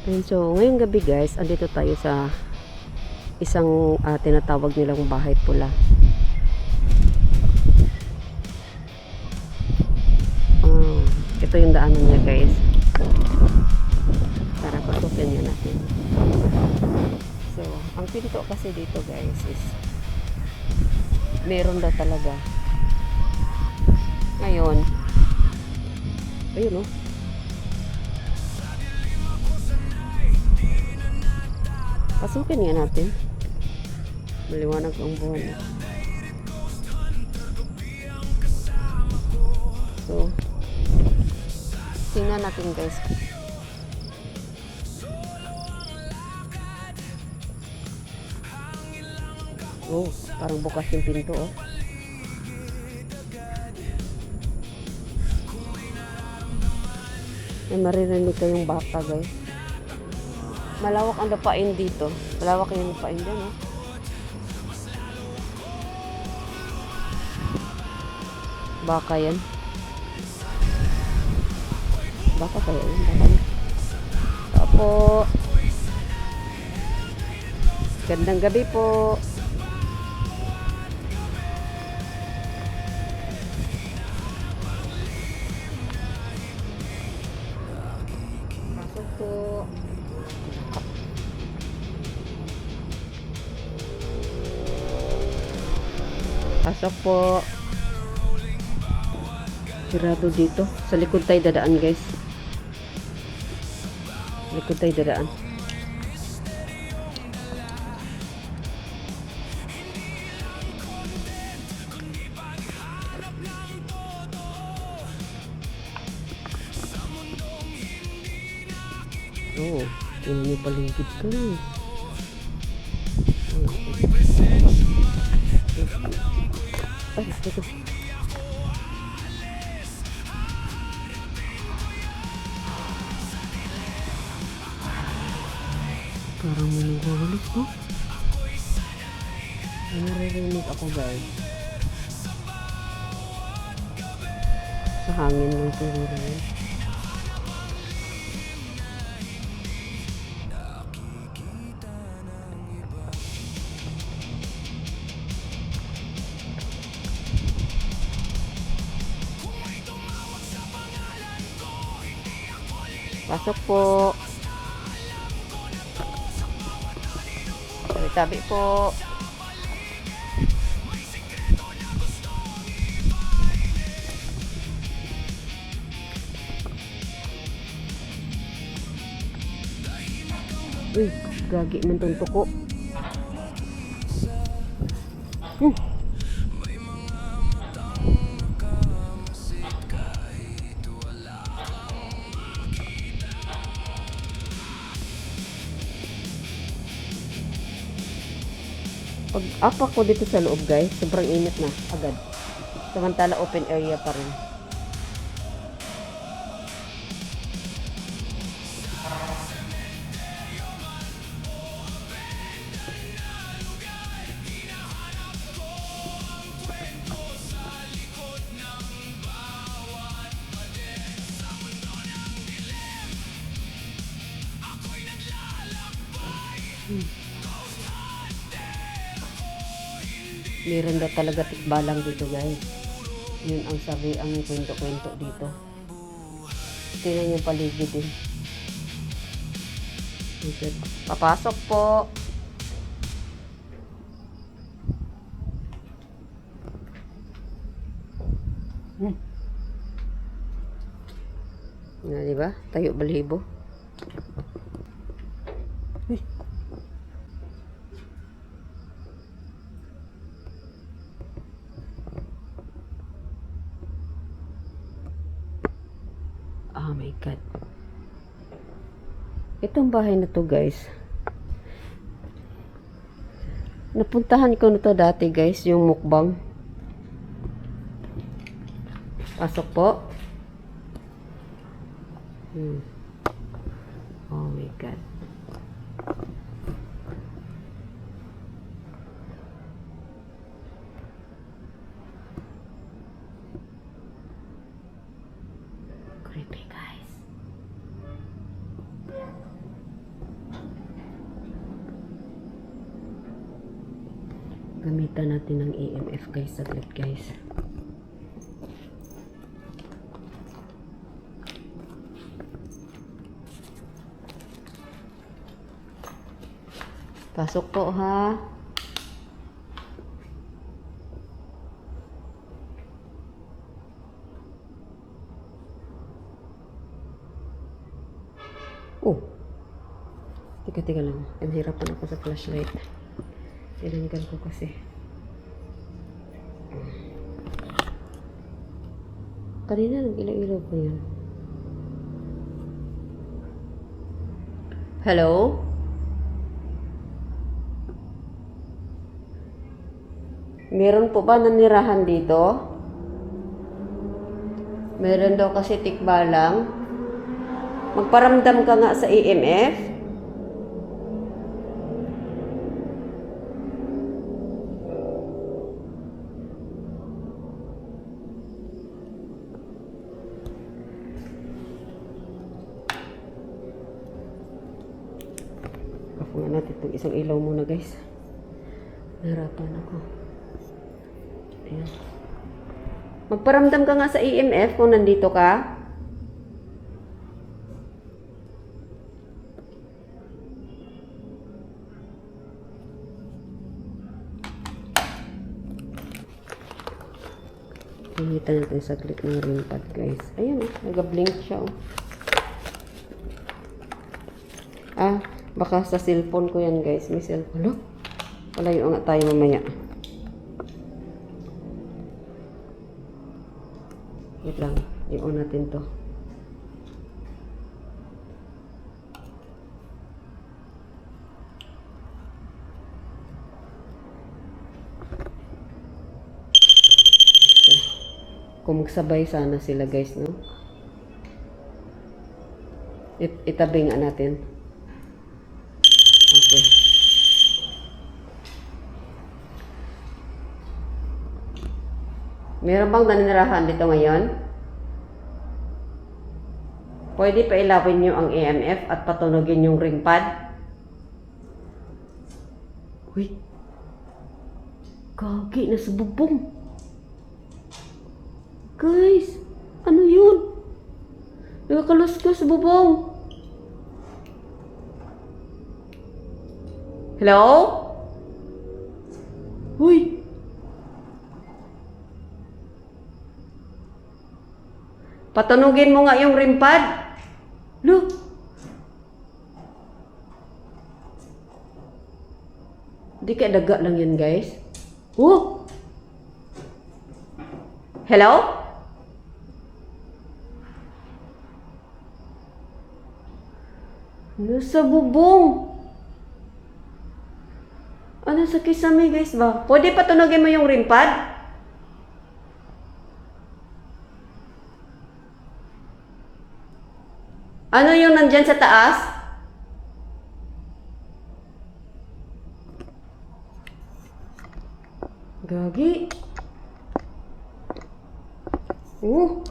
And so, ngayong gabi guys, andito tayo sa isang tinatawag nilang bahay pula. Ito yung daanan niya guys. Tara, pasukin niya natin. So, ang pinto kasi dito guys is meron daw talaga. Ngayon, ayun o. Pasukin nga natin. Maliwanag ang buwan. So, tingnan natin guys. Oh, parang bukas yung pinto oh. May maririnig kayong baka guys. Malawak ang lupain dito. Malawak yung lupain dyan oh. Baka yan. Baka kaya yun. Baka yan. Opo. Gandang gabi po. Pasok po. Pasok po. Sirado dito. Sa likod tayo dadaan guys. Likod tayo dadaan. Oh, tingnan niyo paligid ko. Ay, ito. Parang manuhulis ko. Naririnig ako guys. Sa hangin ng siguro yun. Pasok po. Tabi-tabi po. Uy, gagi man tong tuko. Pag apak ko dito sa loob guys, sobrang init na agad. Samantala open area pa rin. Meron na talaga tikbalang dito guys. Yun ang sabi, ang kwento-kwento dito. Tingnan yung paligid din. Okay. Papasok po. Diba? Tayo balibo. Oh my God. Itong bahay na to guys. Napuntahan ko na to dati guys, yung mukbang. Pasok po. Oh my God. Creepy guys. Gamitan natin ng EMF guys. Saglit guys. Pasok po ha. Oh. Teka lang. Nahirapan ako sa flashlight. Tinanggal ko kasi. Kanina nag-ilaw-ilaw pa yun. Hello? Meron po ba nanirahan dito? Meron daw kasi tikbalang. Magparamdam ka nga sa EMF. Off nga natin itong isang ilaw muna guys. Nahirapan ako. Ayan. Magparamdam ka nga sa EMF kung nandito ka. Hinitan natin saglit ng ring pad guys. Ayan nag-blink siya baka sa cellphone ko yan guys. May cellphone. Look. Palayo nga tayo mamaya. Wait lang. I-on natin to. Kung magsabay sana sila guys, no? Itabi nga natin. Okay. Meron bang naninirahan dito ngayon? Pwede pa ilawin nyo ang EMF at patunogin yung ring pad? Uy! Gagi na sa bubong! Guys, ano yun? Nakakaluskas sa bubong. Hello? Uy! Patunugin mo nga yung rim pad. Look! Di kaya daga lang yan guys. Oh! Hello? Nasa bubong. Ano sa kisame guys ba? Pwede patunogin mo yung rim pad? Ano yung nandyan sa taas? Gagi.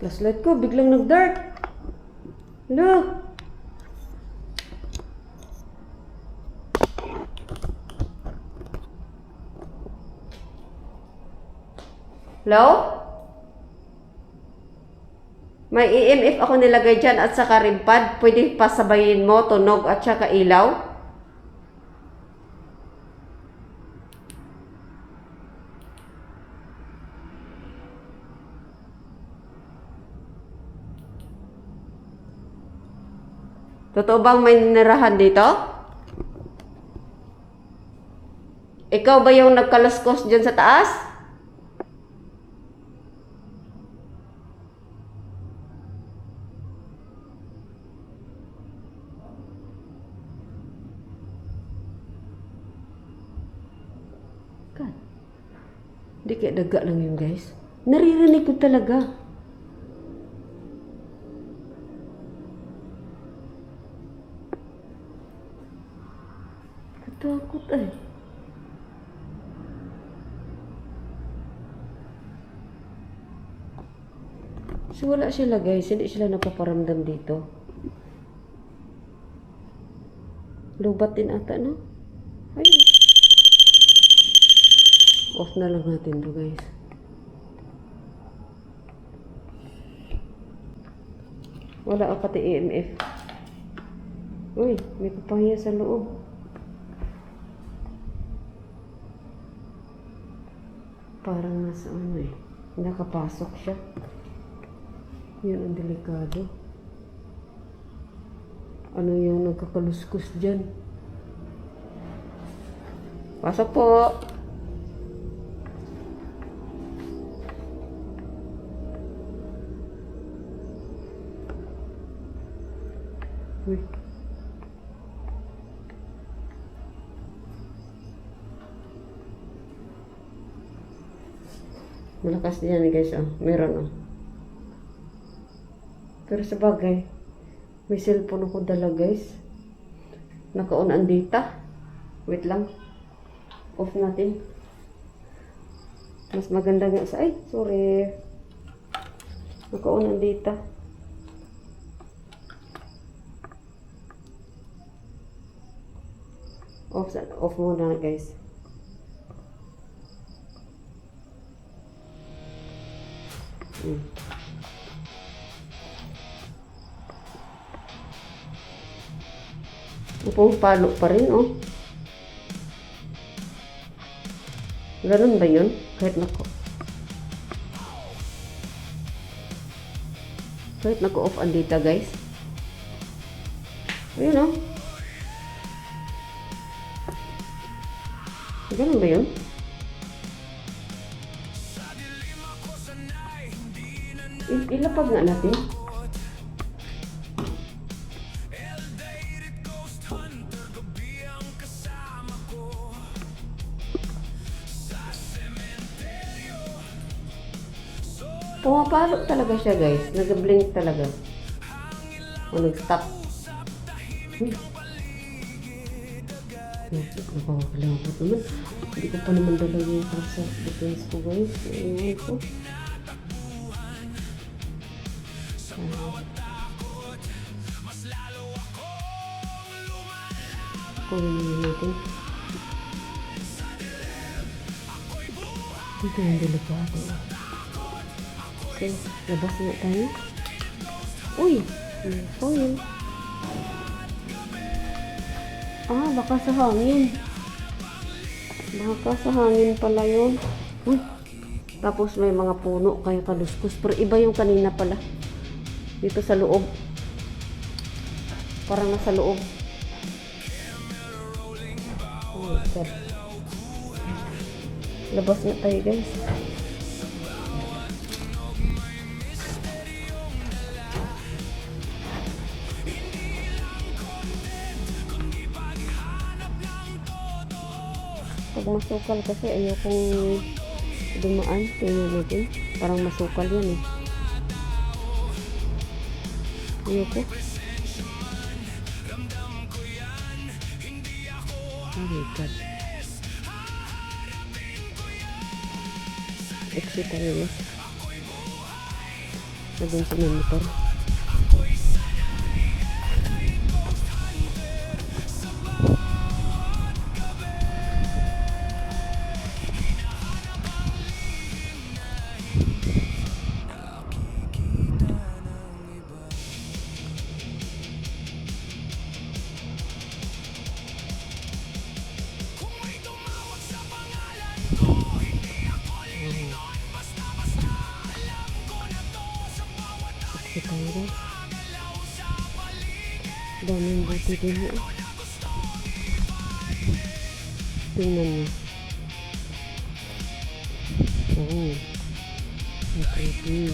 Flashlight ko biglang nag-dark. Hello? Hello? May EMF ako nilagay dyan at saka rim pad. Pwede pasabayin mo, tunog at saka ilaw. Totoo bang may nirahan dito? Ikaw ba yung nagkalaskos dyan sa taas? God. Hindi kaya daga lang yun guys. Naririnig ko talaga. Katakot ay. So wala sila guys. Hindi sila napaparamdam dito. Lubat din ata no? Ayun. Off na lang natin to guys. Wala pati EMF. Uy, may papahiya sa loob. Parang nasa ano eh. Nakapasok siya. Yun ang delikado. Ano yung nagkakaluskus dyan? Pasok po! Uy. Malakas din yan guys, oh. Meron, oh. Pero sa bagay, may cellphone ako dala guys. Naka-on ang data. Wait lang. Off natin. Mas maganda nga sa... Ay, sorry. Naka-on ang data. Off muna guys. Upong palo pa rin, oh. Ganun ba yun? Kahit nako-off ang data guys. Ayun, oh. Ganun ba yun? Ilapag nga natin. Pumapalo talaga siya guys. Nag-blink talaga. O nag-stop. Nakakakalabot naman. Hindi ko pa naman dala yung self-defense ko guys. Ayan ko. Kunin naman natin. Ito yung delikado. Okay, labas na tayo. Uy! May foil. Baka sa hangin. Baka sa hangin pala yun. Uy! Tapos may mga puno kaya kaluskus. Pero iba yung kanina pala. Dito sa loob. Parang nasa loob. Oh my God. Labas na tayo guys. Pag masukal kasi ayokong dumaan. Tingnan natin. Parang masukal yan eh. Ayoko. Oh my God. Exit tayo guys. Nandun sa motor. Exit tayo guys. Daming buti din eh. Tingnan nyo. Oh. Ang pretty.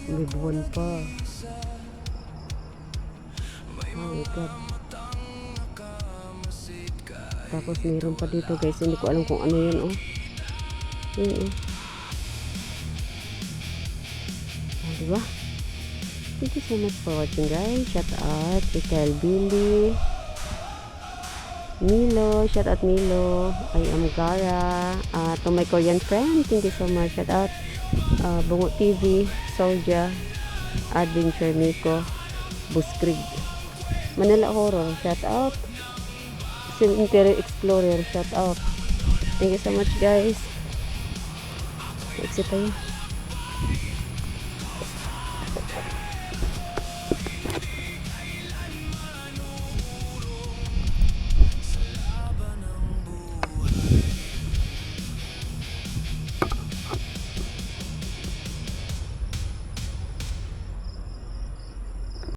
May buwan pa. Oh my God. Tapos mayroon pa dito guys. Hindi ko alam kung ano yun oh. Yun oh. Diba? Thank you so much for watching guys. Shout out to Kyle Billy, Milo, shout out Milo. I am Gara. To my Korean friend, thank you so much. Shout out Bungo TV, Soldier, Adventure Miko, Buskrig, Manila Horror, shout out. Cemetery Explorer, shout out. Thank you so much guys. Exit tayo.